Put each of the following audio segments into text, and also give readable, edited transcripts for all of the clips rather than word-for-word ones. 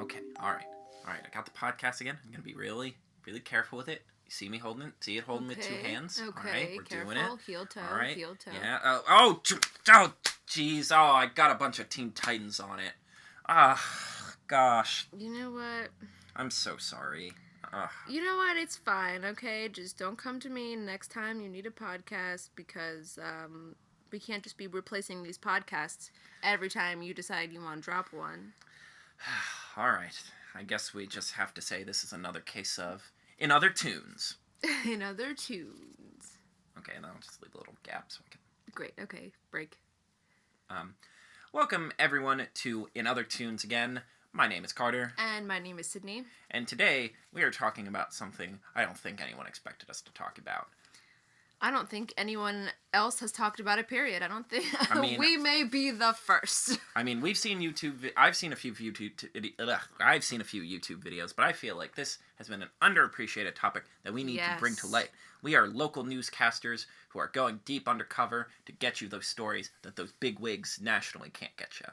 Okay, alright. Alright, I got the podcast again. I'm gonna be really, really careful with it. You see me holding it? See it holding with two hands? Okay, alright, we're careful. doing it. Heel toe, alright. heel toe. Yeah. Jeez. Oh, I got a bunch of Teen Titans on it. Gosh. You know what? I'm so sorry. You know what? It's fine, okay? Just don't come to me next time you need a podcast because we can't just be replacing these podcasts every time you decide you want to drop one. Alright. I guess we just have to say this is another case of In Other Toons. In Other Toons. Okay, and I'll just leave a little gap so I can... Great, okay. Break. Welcome, everyone, to In Other Toons again. My name is Carter. And my name is Sydney. And today, we are talking about something I don't think anyone expected us to talk about. I don't think anyone else has talked about it, period. I don't think... we may be the first. I mean, we've seen I've seen a few YouTube videos, but I feel like this has been an underappreciated topic that we need to bring to light. We are local newscasters who are going deep undercover to get you those stories that those big wigs nationally can't get you.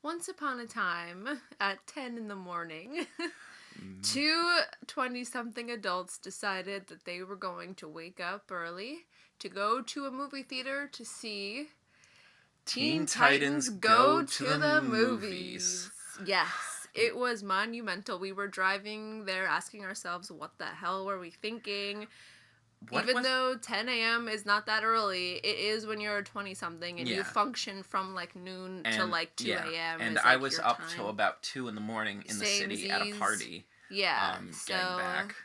Once upon a time, at 10 in the morning... Two 20-something adults decided that they were going to wake up early to go to a movie theater to see Teen Titans Go to the Movies. Yes, it was monumental. We were driving there asking ourselves, what the hell were we thinking? Even though 10 a.m. is not that early, it is when you're 20-something and you function from like noon to like 2 a.m. And I was up till about 2 in the morning in the city at a party. Yeah, so getting back.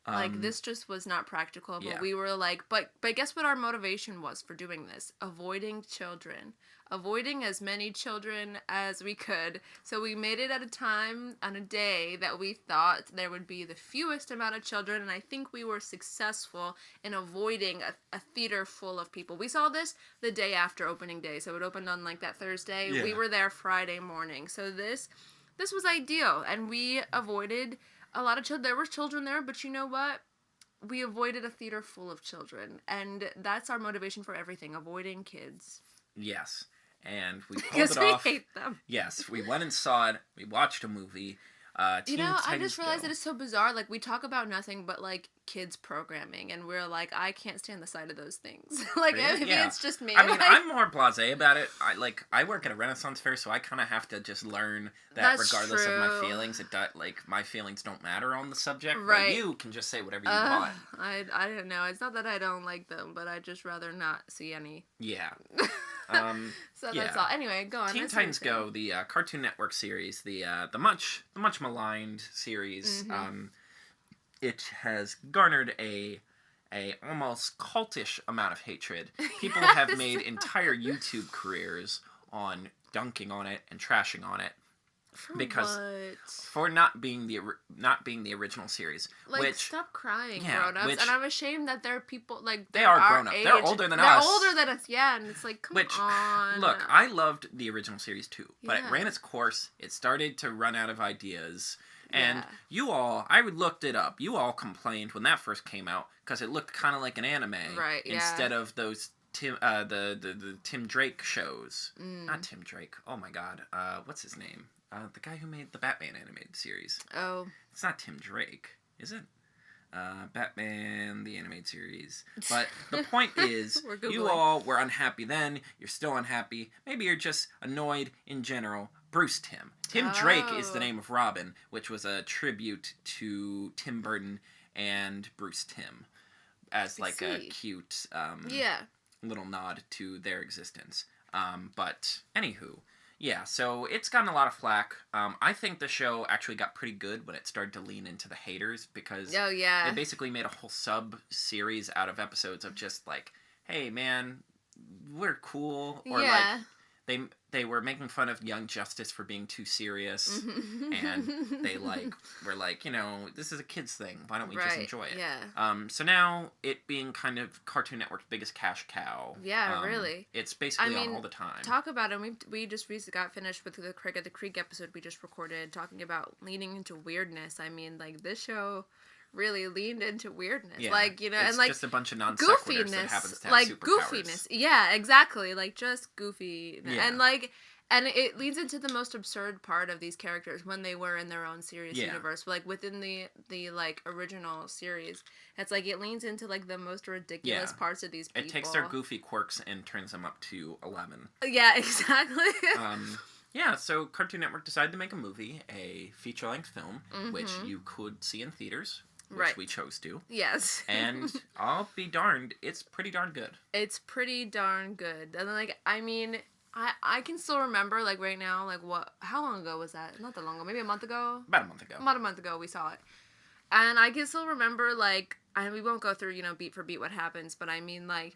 Like this just was not practical, but we were like, but guess what our motivation was for doing this? Avoiding children. Avoiding as many children as we could. So we made it at a time on a day that we thought there would be the fewest amount of children, and I think we were successful in avoiding a theater full of people. We saw this the day after opening day, so it opened on like that Thursday. Yeah. We were there Friday morning, so this was ideal, and we avoided a lot of children. There were children there, but you know what? We avoided a theater full of children, and that's our motivation for everything, avoiding kids. Yes. And we pulled it off. We hate them. Yes, we went and saw it. We watched a movie. I just realized that it's so bizarre. Like, we talk about nothing but, like, kids programming, and we're like, I can't stand the sight of those things. Like, really? Maybe it's just me. I mean, I'm more blasé about it. I work at a Renaissance fair, so I kind of have to just learn that regardless of my feelings, my feelings don't matter on the subject. Right. But you can just say whatever you want. I don't know. It's not that I don't like them, but I'd just rather not see any. Yeah. So that's all. Anyway, go on. Teen Titans Go, the Cartoon Network series, the much maligned series. Mm-hmm. It has garnered a almost cultish amount of hatred. People have made entire YouTube careers on dunking on it and trashing on it. For not being the original series. Like, stop crying, grown-ups. And I'm ashamed that there are people, like, they are grown-ups. They're older than us. They're older than us, yeah, and it's like, come on. Look, I loved the original series too, but it ran its course. It started to run out of ideas. And you all, I looked it up. You all complained when that first came out because it looked kind of like an anime. Right, yeah. Instead of those the Tim Drake shows. Not Tim Drake. Oh my god. What's his name? The guy who made the Batman animated series. Oh. It's not Tim Drake, is it? Batman, the animated series. But the point is, you all were unhappy then. You're still unhappy. Maybe you're just annoyed in general. Bruce Timm. Tim Drake is the name of Robin, which was a tribute to Tim Burton and Bruce Timm as like a cute little nod to their existence. But anywho. Yeah, so it's gotten a lot of flack. I think the show actually got pretty good when it started to lean into the haters because they basically made a whole sub-series out of episodes of just like, hey, man, we're cool. Or like, they were making fun of Young Justice for being too serious. And they were like, you know, this is a kid's thing. Why don't we just enjoy it? Yeah. So now, it being kind of Cartoon Network's biggest cash cow. Yeah, really. It's basically on all the time. Talk about it. We just recently got finished with the Craig of the Creek episode we just recorded, talking about leaning into weirdness. I mean, like, this show really leaned into weirdness. Yeah, like, you know, it's and like just a bunch of non-sequiturs that happens to have like superpowers. goofiness. Yeah, exactly. Like, just goofy. Yeah. And like, And it leads into the most absurd part of these characters when they were in their own series universe. Like, within the like, original series, it's like, it leans into, like, the most ridiculous parts of these people. It takes their goofy quirks and turns them up to 11. Yeah, exactly. Yeah, so Cartoon Network decided to make a movie, a feature-length film, which you could see in theaters, which we chose to. Yes. And I'll be darned, it's pretty darn good. It's pretty darn good. And, like, I mean, I can still remember, like, right now, like, how long ago was that? Not that long ago. Maybe a month ago? About a month ago. About a month ago we saw it. And I can still remember, like, and we won't go through, you know, beat for beat what happens, but I mean, like,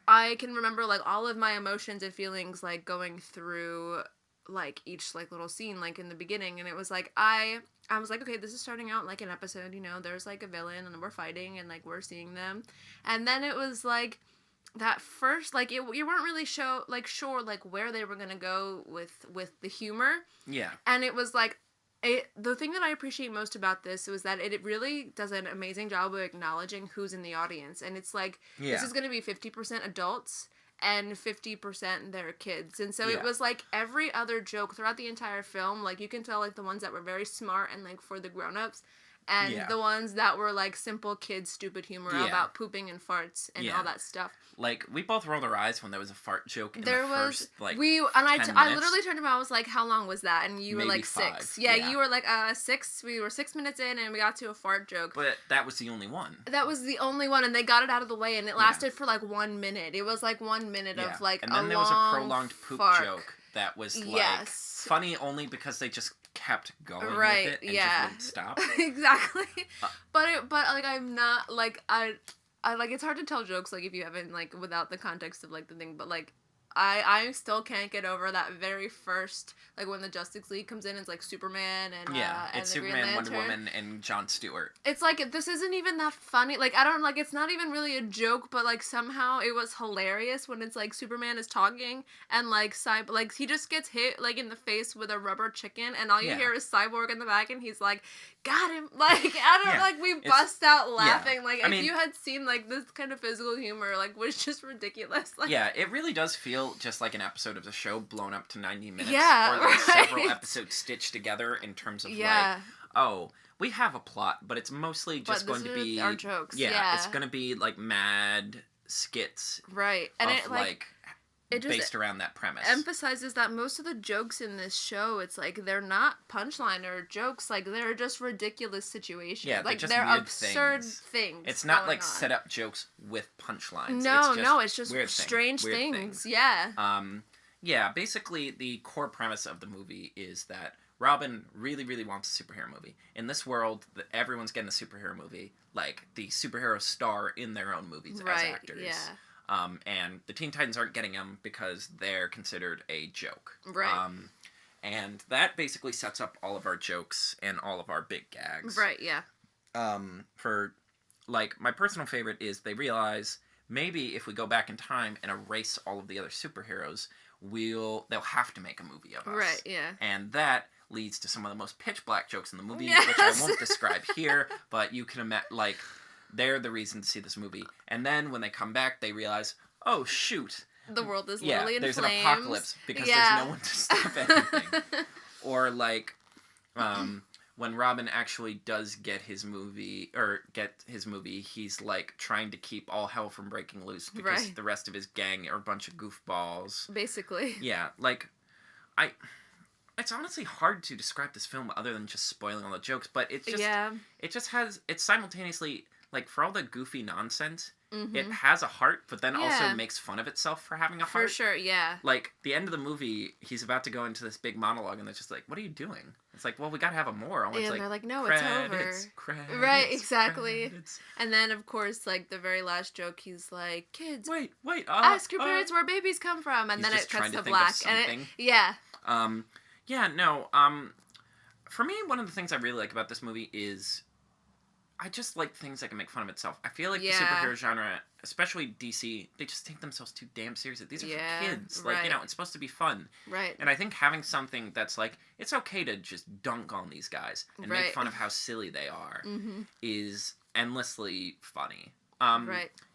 I can remember, like, all of my emotions and feelings, like, going through, like, each, like, little scene, like, in the beginning, and it was, like, I was like, okay, this is starting out like an episode, you know, there's, like, a villain, and we're fighting, and, like, we're seeing them, and then it was, like, that first, like, you weren't really sure, like, where they were gonna go with the humor. Yeah. And it was, like, the thing that I appreciate most about this was that it really does an amazing job of acknowledging who's in the audience, and it's, like, this is gonna be 50% adults, and 50% their kids. And so it was, like, every other joke throughout the entire film, like, you can tell, like, the ones that were very smart and, like, for the grown-ups, and the ones that were, like, simple kids' stupid humor about pooping and farts and all that stuff. Like, we both rolled our eyes when there was a fart joke in the first, like, I literally turned to him, I was like, how long was that? And you were like, 5. 6. Yeah, you were like, 6. We were 6 minutes in, and we got to a fart joke. But that was the only one. That was the only one, and they got it out of the way, and it lasted for, like, 1 minute. It was, like, 1 minute of, like, and then there was a prolonged poop joke that was, like, funny only because they just kept going with it and just wouldn't stop. Exactly. But like, I'm not, like, I like, it's hard to tell jokes, like, if you haven't, like, without the context of, like, the thing, but, like, I still can't get over that very first, like, when the Justice League comes in, it's, like, Superman and it's Superman, Wonder Woman, and Jon Stewart. It's, like, this isn't even that funny, like, I don't, like, it's not even really a joke, but, like, somehow it was hilarious when it's, like, Superman is talking, and, like, he just gets hit, like, in the face with a rubber chicken, and all you hear is Cyborg in the back, and he's like, got him, like, I don't, like, we bust out laughing, like, if you had seen, like, this kind of physical humor, like, was just ridiculous, like. Yeah, it really does feel just like an episode of the show blown up to 90 minutes. Yeah, or like several episodes stitched together in terms of like, oh, we have a plot, but it's mostly just going to be our jokes. Yeah, it's going to be like mad skits. Right. And of, it just based around that premise. Emphasizes that most of the jokes in this show, it's like they're not punchline or jokes, like they're just ridiculous situations. Yeah, like just they're absurd things. It's not like set up jokes with punchlines. It's just strange things. Yeah. Yeah, basically the core premise of the movie is that Robin really, really wants a superhero movie. In this world, everyone's getting a superhero movie, like the superhero star in their own movies as actors. Yeah. And the Teen Titans aren't getting them because they're considered a joke. Right. And that basically sets up all of our jokes and all of our big gags. Right, yeah. For, like, my personal favorite is they realize maybe if we go back in time and erase all of the other superheroes, they'll have to make a movie of us. Right, yeah. And that leads to some of the most pitch black jokes in the movie, which I won't describe here, but you can imagine, like, they're the reason to see this movie. And then when they come back, they realize, oh, shoot. The world is literally in flames. There's an apocalypse because there's no one to stop anything. Or, like, when Robin actually does get his movie, he's, like, trying to keep all hell from breaking loose because the rest of his gang are a bunch of goofballs. Basically. Yeah, like, it's honestly hard to describe this film other than just spoiling all the jokes, but it's simultaneously, like, for all the goofy nonsense, it has a heart, but then also makes fun of itself for having a heart. For sure, yeah. Like, the end of the movie, he's about to go into this big monologue, and they're just like, what are you doing? It's like, well, we gotta have a moral. And they're like, no, it's over. Credits, right, exactly. Credits. And then, of course, like, the very last joke, he's like, kids, wait, ask your parents where babies come from, and then it cuts to black. For me, one of the things I really like about this movie is I just like things that can make fun of itself. I feel like the superhero genre, especially DC, they just take themselves too damn seriously. These are for kids. Like, it's supposed to be fun. Right. And I think having something that's like, it's okay to just dunk on these guys and make fun of how silly they are is endlessly funny.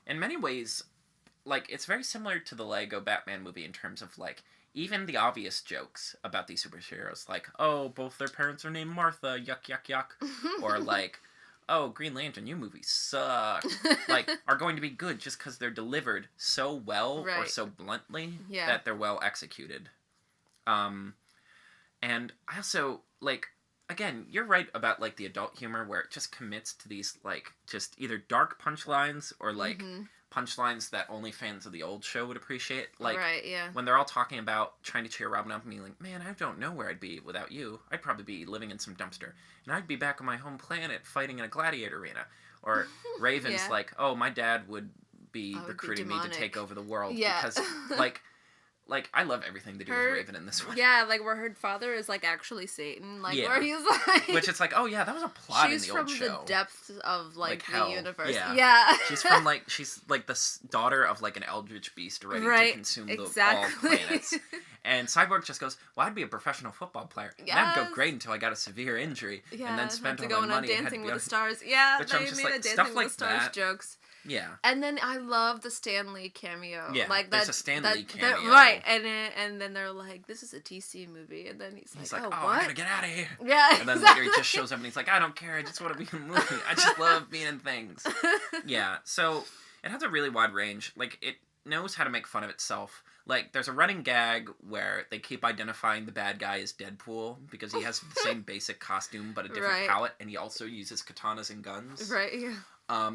In many ways, like, it's very similar to the Lego Batman movie in terms of, like, even the obvious jokes about these superheroes, like, oh, both their parents are named Martha, yuck, yuck, yuck. Or like, oh, Green Lantern, you movies suck. Like, are going to be good just because they're delivered so well or so bluntly that they're well executed. And I also, like, again, you're right about, like, the adult humor where it just commits to these, like, just either dark punchlines or, like, punchlines that only fans of the old show would appreciate. Like, when they're all talking about trying to cheer Robin up and being like, man, I don't know where I'd be without you. I'd probably be living in some dumpster. And I'd be back on my home planet fighting in a gladiator arena. Or Raven's like, oh, my dad would be recruiting me to take over the world. Because, like, I love everything to do with Raven in this one. Yeah, like, where her father is, like, actually Satan. Like, where he's, like... Which it's like, oh, yeah, that was a plot in the old show. She's from the depths of, like the hell. universe. Yeah. She's from, like, she's, like, the daughter of, like, an eldritch beast ready to consume all planets. And Cyborg just goes, well, I'd be a professional football player. Yes. And that'd go great until I got a severe injury. Yeah, and then spent all my money. Dancing with the Stars. Yeah, which I'm just like, stuff like that. Jokes. Yeah. And then I love the Stan Lee cameo. Yeah, like there's a Stan Lee cameo. Right, and then they're like, this is a DC movie. And then he's like, oh, what? I gotta get out of here. Yeah, and then later he just shows up and he's like, I don't care, I just want to be in a movie. I just love being in things. Yeah, so it has a really wide range. Like, it knows how to make fun of itself. Like, there's a running gag where they keep identifying the bad guy as Deadpool because he has the same basic costume but a different palette, and he also uses katanas and guns. Right, yeah.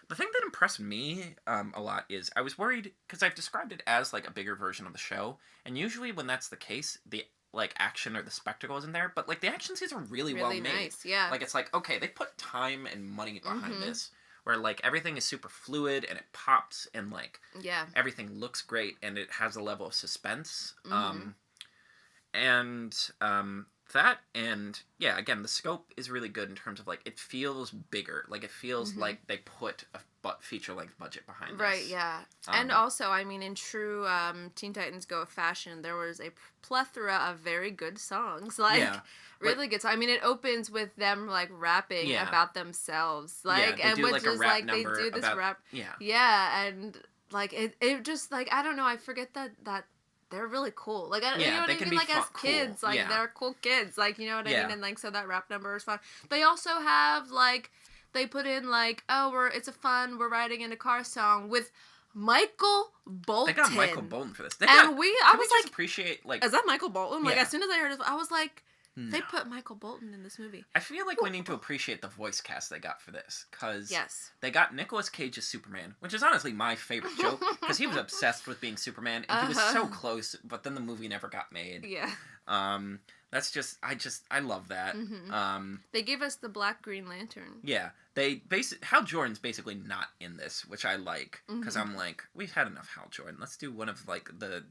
The thing that impressed me a lot is I was worried, because I've described it as, like, a bigger version of the show, and usually when that's the case, the, like, action or the spectacle isn't there, but, like, the action scenes are really well made. Nice, yeah. Like, it's like, okay, they put time and money behind this, where, like, everything is super fluid, and it pops, and, like, everything looks great, and it has a level of suspense. That, and, yeah, again, the scope is really good in terms of, like, it feels bigger. Like, it feels like they put a feature-length budget behind this. Right, yeah. And also, I mean, in true Teen Titans Go fashion, there was a plethora of very good songs. Like, really good songs. I mean, it opens with them, like, rapping about themselves. Like, they and do, which like, a is, rap like, number they do this about, rap. Yeah. Yeah, and, like, it just, like, I don't know, I forget that they're really cool. Like, you know what I mean? Like, as kids, like, they're cool kids. Like, you know what I mean? And, like, so that rap number is fun. They also have, like, they put in, like, oh, it's a fun, we're riding in a car song with Michael Bolton. They got Michael Bolton for this. I was like, appreciate, like... Is that Michael Bolton? Like, as soon as I heard it, I was like... No. They put Michael Bolton in this movie. I feel like we need to appreciate the voice cast they got for this. Because they got Nicolas Cage as Superman, which is honestly my favorite joke. Because he was obsessed with being Superman, and he was so close, but then the movie never got made. Yeah. That's just, I love that. They gave us the Black Green Lantern. Yeah. Hal Jordan's basically not in this, which I like. Because I'm like, we've had enough Hal Jordan. Let's do one of, like, the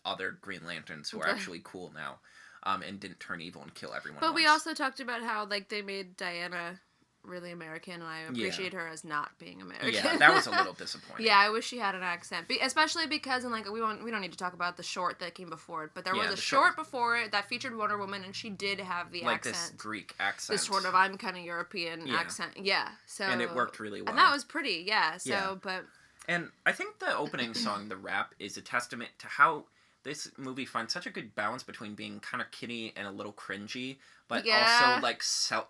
other Green Lanterns who are actually cool now. And didn't turn evil and kill everyone. But we also talked about how, like, they made Diana really American, and I appreciate her as not being American. Yeah, that was a little disappointing. Yeah, I wish she had an accent, especially because, and, like, we don't need to talk about the short that came before it, but there was a short before it that featured Wonder Woman, and she did have the accent, this Greek accent, this sort of I'm kind of European accent. Yeah, so and it worked really well. And that was pretty. Yeah. So, but and I think the opening song, the rap, is a testament to how this movie finds such a good balance between being kind of kiddie and a little cringy, but also, like,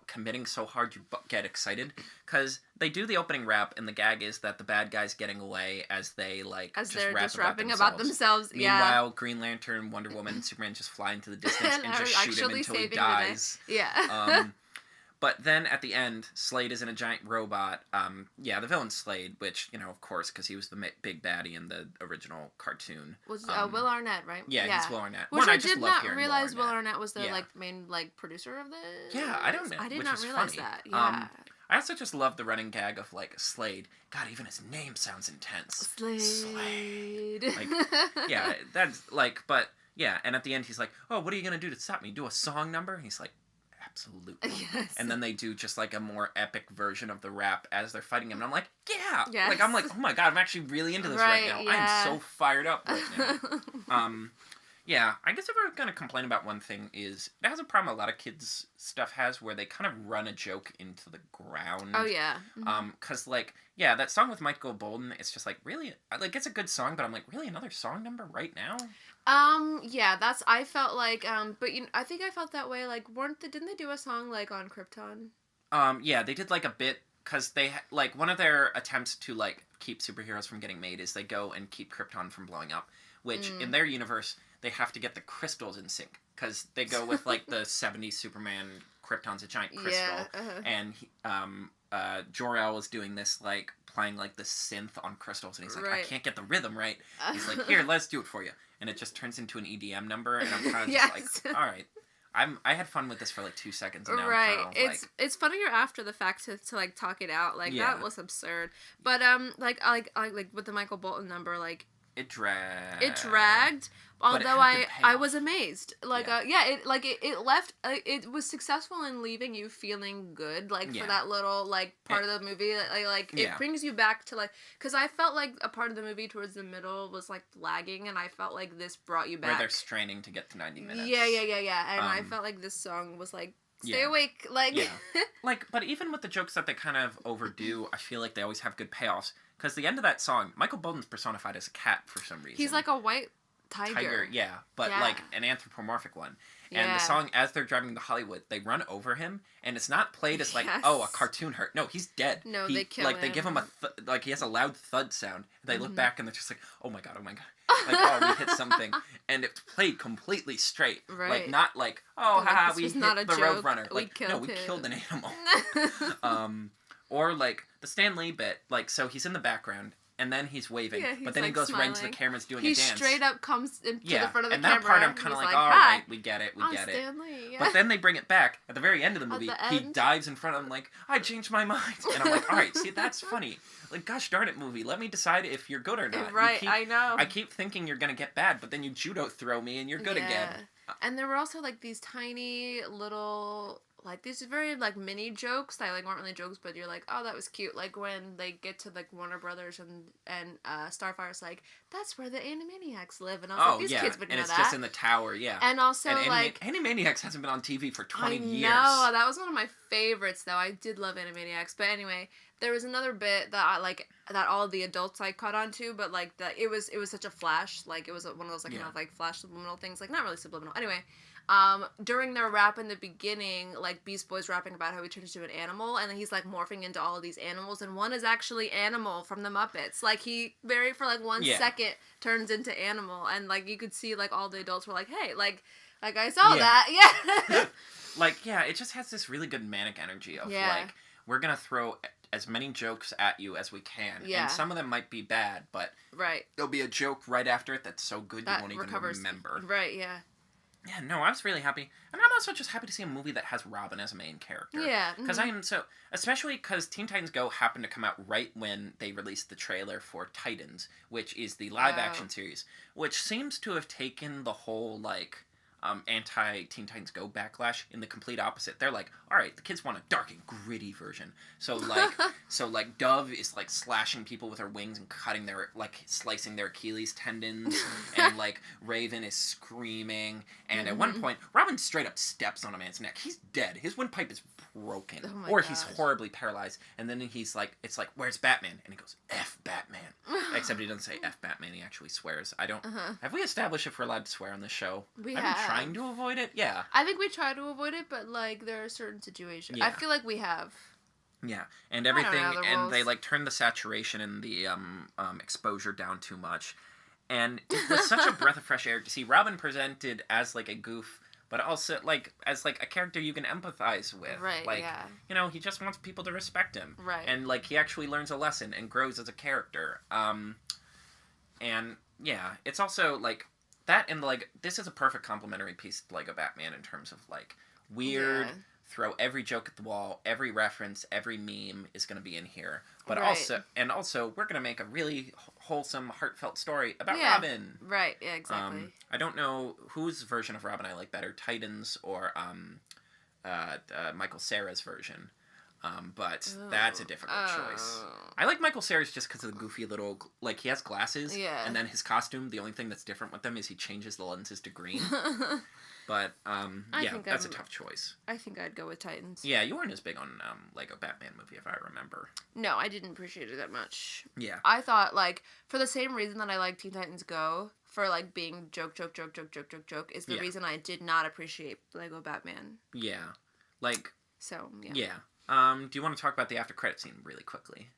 committing so hard you get excited. Because they do the opening rap, and the gag is that the bad guy's getting away as they, like, they're just rapping about themselves. Meanwhile, Green Lantern, Wonder Woman, and Superman just fly into the distance and just shoot him until he dies. Yeah. But then at the end, Slade isn't a giant robot. The villain's Slade, which, you know, of course, because he was the big baddie in the original cartoon. Was Will Arnett, right? Yeah, he's Will Arnett. Which I did not realize Will Arnett was the like main like producer of this. Yeah, I don't know. I did not realize that. Yeah. I also just love the running gag of, like, Slade. God, even his name sounds intense. Slade. Like, yeah, that's, like, but, yeah, and at the end he's like, oh, what are you going to do to stop me? Do a song number? And he's like, absolutely. Yes. And then they do just, like, a more epic version of the rap as they're fighting him. And I'm like, yeah! Yes. Like, I'm like, oh my god, I'm actually really into this right now. Yeah. I'm so fired up right now. Yeah, I guess if we're going to complain about one thing is it has a problem a lot of kids stuff has where they kind of run a joke into the ground. Oh yeah. Cause like yeah, that song with Michael Bolton, it's just like really like it's a good song, but I'm like really another song number right now. Yeah, that's I felt like but I think I felt that way like didn't they do a song like on Krypton? Yeah, they did like a bit because they like one of their attempts to like keep superheroes from getting made is they go and keep Krypton from blowing up, which in their universe they have to get the crystals in sync because they go with like the 70s Superman. Krypton's a giant crystal, and Jor-El was doing this like playing like the synth on crystals, and he's like, I can't get the rhythm right. He's like, here, let's do it for you, and it just turns into an EDM number, and I'm kind of just like, all right. I had fun with this for like 2 seconds. And now I'm kind of, it's funnier after the fact to like talk it out like that was absurd, but like with the Michael Bolton number like it dragged. Although I was amazed. Like it left it was successful in leaving you feeling good like for that little like part of the movie like it brings you back to like cuz I felt like a part of the movie towards the middle was like lagging and I felt like this brought you back. Where they're straining to get to 90 minutes. Yeah. And I felt like this song was like stay awake like like but even with the jokes that they kind of overdo, I feel like they always have good payoffs cuz the end of that song, Michael Bolton's personified as a cat for some reason. He's like a white tiger, but like an anthropomorphic one. And the song, as they're driving to Hollywood, they run over him, and it's not played as like, oh, a cartoon hurt. No, he's dead. No, they kill him. They give him like he has a loud thud sound. They look back and they're just like, oh my god, like oh we hit something, and it's played completely straight, like not like oh haha we hit the road runner. Like we killed an animal. Or like the Stan Lee bit, like so he's in the background. And then he's waving, but then he goes smiling. Right into the cameras doing a dance. He straight up comes to the front of the camera. And that part I'm kind of like, all right, we get it. Stanley, But then they bring it back at the very end of the movie. He dives in front of him like, I changed my mind, and I'm like, all right, see, that's funny. Like, gosh darn it, movie, let me decide if you're good or not. Right, I know. I keep thinking you're gonna get bad, but then you judo throw me and you're good again. And there were also like these tiny little. Like, these very, like, mini jokes that, like, weren't really jokes, but you're like, oh, that was cute. Like, when they get to, like, Warner Brothers and Starfire's like, that's where the Animaniacs live. And I was like, these kids would know that. And it's just in the tower, And also, Animaniacs hasn't been on TV for 20 years. No, that was one of my favorites, though. I did love Animaniacs. But anyway, there was another bit that that all the adults, like, caught on to, but, like, it was such a flash. Like, it was one of those, like, kind of, like, flash subliminal things. Like, not really subliminal. Anyway. During their rap in the beginning, like, Beast Boy's rapping about how he turns into an animal, and then he's, like, morphing into all of these animals, and one is actually Animal from the Muppets. Like, he, for, like, 1 second, turns into Animal, and, like, you could see, like, all the adults were like, hey, like I saw that, it just has this really good manic energy of, like, we're gonna throw as many jokes at you as we can, and some of them might be bad, but there'll be a joke right after it that's so good you won't even remember. Right, yeah. Yeah, no, I was really happy. And I'm also just happy to see a movie that has Robin as a main character. Yeah. Because I am so... Especially because Teen Titans Go happened to come out right when they released the trailer for Titans, which is the live-action series, which seems to have taken the whole, like... anti-Teen Titans Go backlash in the complete opposite. They're like, all right, the kids want a dark and gritty version. So like Dove is like slashing people with her wings and cutting their like slicing their Achilles tendons, and like Raven is screaming. And at one point, Robin straight up steps on a man's neck. He's dead. His windpipe is broken, or he's horribly paralyzed. And then he's like, it's like, where's Batman? And he goes, F Batman. Except he doesn't say F Batman. He actually swears. I don't. Have we established if we're allowed to swear on this show? We have. Trying to avoid it, yeah. I think we try to avoid it, but like there are certain situations. Yeah. I feel like we have. Yeah, and everything, and they like turn the saturation and the exposure down too much, and it was such a breath of fresh air to see Robin presented as like a goof, but also like as like a character you can empathize with. Right. Like, you know, he just wants people to respect him. Right. And like he actually learns a lesson and grows as a character. And yeah, it's also like. That and, like, this is a perfect complementary piece to Lego Batman in terms of, like, weird, throw every joke at the wall, every reference, every meme is going to be in here. But also, we're going to make a really wholesome, heartfelt story about Robin. Right, yeah, exactly. I don't know whose version of Robin I like better, Titans or Michael Cera's version. But that's a difficult choice. I like Michael Cera's just because of the goofy little, like, he has glasses, and then his costume, the only thing that's different with them is he changes the lenses to green. But, that's a tough choice. I think I'd go with Titans. Yeah, you weren't as big on Lego Batman movie, if I remember. No, I didn't appreciate it that much. Yeah. I thought, like, for the same reason that I like Teen Titans Go, for, like, being joke, is the reason I did not appreciate Lego Batman. Yeah. Like... So, yeah. Yeah. Do you want to talk about the after credit scene really quickly?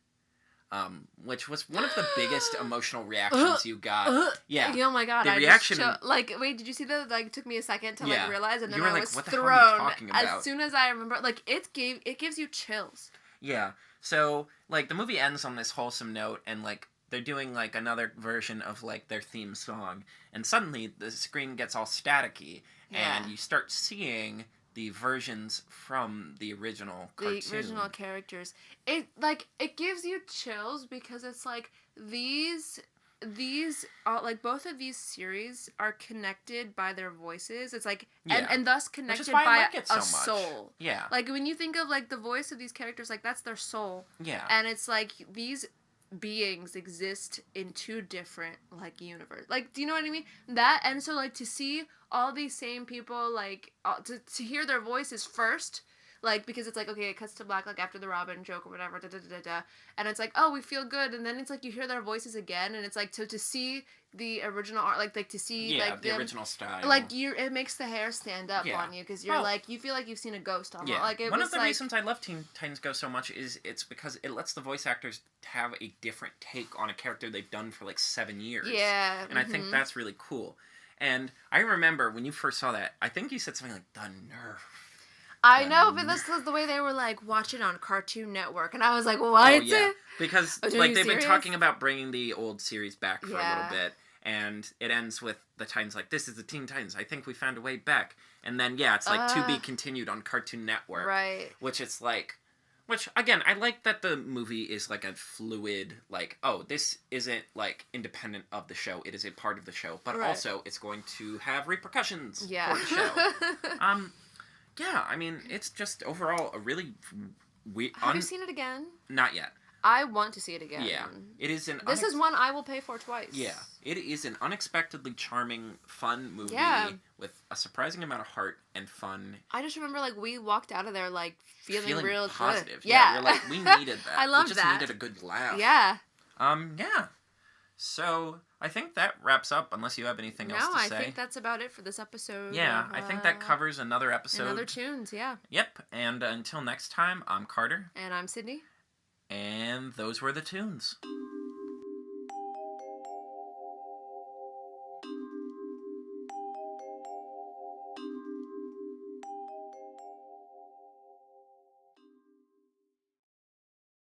Which was one of the biggest emotional reactions you got. Yeah. Oh my god. The reaction. Like, wait, did you see that? Like, it took me a second to like realize, and then you were I like, was what the thrown hell are you talking about? as soon as I remember. Like, it gives you chills. Yeah. So, like, the movie ends on this wholesome note, and like they're doing like another version of like their theme song, and suddenly the screen gets all staticky, and you start seeing the versions from the original cartoon. The original characters. It gives you chills because it's like these like both of these series are connected by their voices. It's like and thus connected by a soul. Yeah. Like when you think of like the voice of these characters, like that's their soul. Yeah. And it's like these beings exist in two different like universe. Like, do you know what I mean? That, and so like to see all these same people, like to hear their voices first, like, because it's like, okay, it cuts to black like after the Robin joke or whatever, and it's like, oh, we feel good, and then it's like you hear their voices again, and it's like to see the original art, like to see like the original style, like it makes the hair stand up on you because you're like you feel like you've seen a ghost almost. Yeah. Like one of the reasons I love Teen Titans Go so much is it's because it lets the voice actors have a different take on a character they've done for like 7 years. Yeah, and I think that's really cool. And I remember when you first saw that, I think you said something like, "The nerve." I know, but this was the way they were like, watch it on Cartoon Network, and I was like, what? Oh, yeah. Because like they've been talking about bringing the old series back for a little bit, and it ends with the Titans like, this is the Teen Titans. I think we found a way back, and then it's like to be continued on Cartoon Network, right? Which it's like, which again, I like that the movie is like a fluid, like, oh, this isn't like independent of the show; it is a part of the show, but also it's going to have repercussions for the show. Yeah, I mean, it's just overall a really Have you seen it again? Not yet. I want to see it again. Yeah, it is an. This is one I will pay for twice. Yeah, it is an unexpectedly charming, fun movie with a surprising amount of heart and fun. I just remember like we walked out of there like feeling real positive. Good. Yeah, we're like we needed that. I loved we just that. needed a good laugh. Yeah. Yeah. So I think that wraps up. Unless you have anything else to say. No, I think that's about it for this episode. Yeah, I think that covers another episode. Another Toons, yeah. Yep. And until next time, I'm Carter. And I'm Sydney. And those were the Toons.